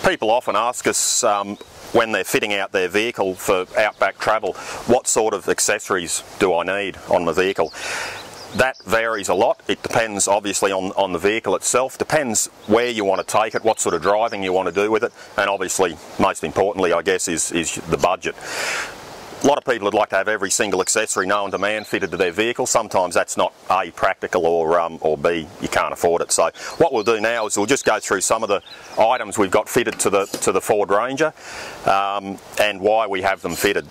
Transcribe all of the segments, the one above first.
People often ask us when they're fitting out their vehicle for Outback Travel, what sort of accessories do I need on my vehicle? That varies a lot. It depends obviously on the vehicle itself, depends where you want to take it, what sort of driving you want to do with it, and obviously most importantly I guess is the budget. A lot of people would like to have every single accessory known to man fitted to their vehicle. Sometimes that's not A, practical, or B, you can't afford it. So what we'll do now is we'll just go through some of the items we've got fitted to the Ford Ranger and why we have them fitted.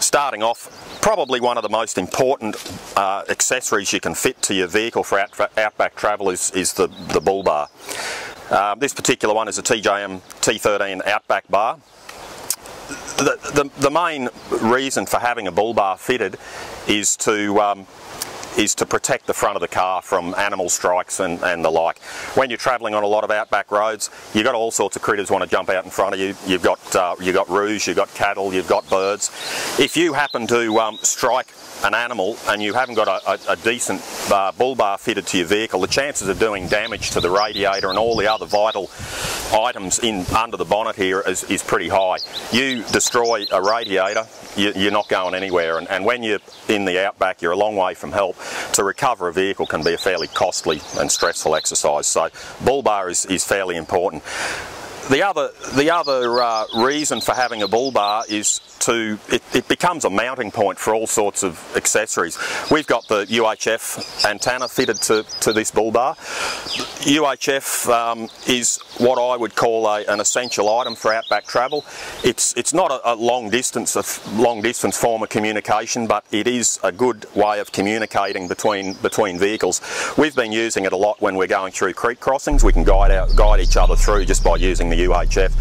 Starting off, probably one of the most important accessories you can fit to your vehicle for Outback Travel is the bull bar. This particular one is a TJM T13 Outback bar. The main reason for having a bull bar fitted is to protect the front of the car from animal strikes and the like. When you're travelling on a lot of outback roads, you've got all sorts of critters want to jump out in front of you. You've got roos, you've got cattle, you've got birds. If you happen to strike an animal and you haven't got a decent bull bar fitted to your vehicle, the chances of doing damage to the radiator and all the other vital items under the bonnet here is pretty high. You destroy a radiator, you're not going anywhere, and when you're in the outback you're a long way from help. To recover a vehicle can be a fairly costly and stressful exercise, so bull bar is fairly important. The other reason for having a bull bar is it becomes a mounting point for all sorts of accessories. We've got the UHF antenna fitted to this bull bar. UHF is what I would call an essential item for Outback Travel. It's not a long distance form of communication, but it is a good way of communicating between vehicles. We've been using it a lot when we're going through creek crossings. We can guide each other through just by using the UHF.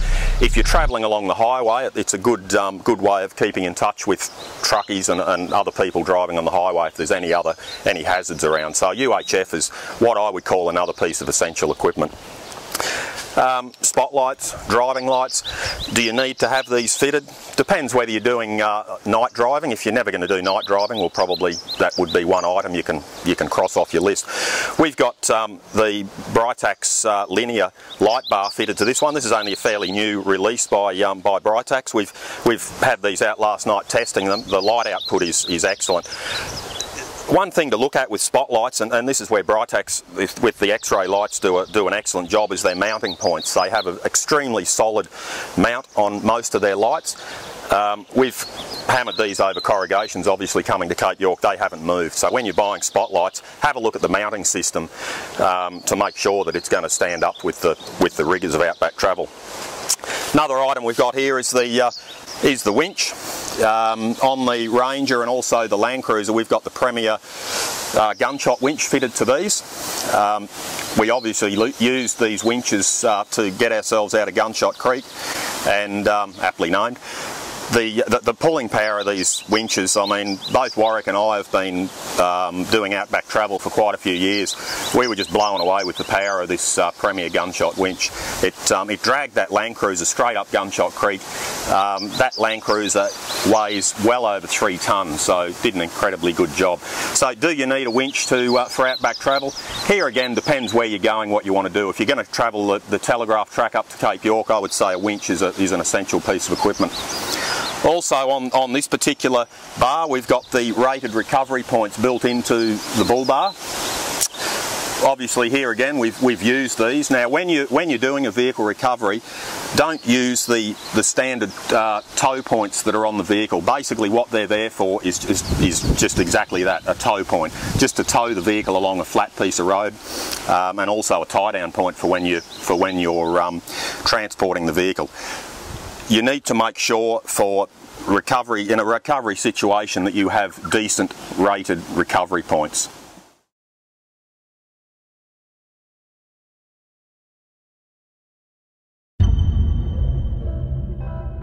If you're travelling along the highway, it's a good way of keeping in touch with truckies and other people driving on the highway if there's any hazards around. So UHF is what I would call another piece of essential equipment. Spotlights, driving lights, do you need to have these fitted? Depends whether you're doing night driving. If you're never going to do night driving, well, probably that would be one item you can cross off your list. We've got the Britax linear light bar fitted to this one. This is only a fairly new release by Britax. We've had these out last night testing them. The light output is excellent. One thing to look at with spotlights, and this is where Britax with the X-ray lights do an excellent job, is their mounting points. They have an extremely solid mount on most of their lights. We've hammered these over corrugations, obviously coming to Cape York. They haven't moved. So when you're buying spotlights, have a look at the mounting system to make sure that it's going to stand up with the rigours of Outback Travel. Another item we've got here is the winch. On the Ranger and also the Land Cruiser, we've got the Premier gunshot winch fitted to these. We obviously use these winches to get ourselves out of Gunshot Creek, and aptly named. The pulling power of these winches, I mean, both Warwick and I have been doing Outback Travel for quite a few years. We were just blown away with the power of this Premier gunshot winch. It dragged that Land Cruiser straight up Gunshot Creek. That Land Cruiser weighs well over 3 tonnes, so it did an incredibly good job. So do you need a winch for Outback Travel? Here again, depends where you're going, what you want to do. If you're going to travel the Telegraph track up to Cape York, I would say a winch is an essential piece of equipment. Also on this particular bar, we've got the rated recovery points built into the bull bar. Obviously here again we've used these. Now when you're doing a vehicle recovery, don't use the standard tow points that are on the vehicle. Basically what they're there for is just exactly that, a tow point. Just to tow the vehicle along a flat piece of road, and also a tie down point for when you're transporting the vehicle. You need to make sure in a recovery situation that you have decent rated recovery points.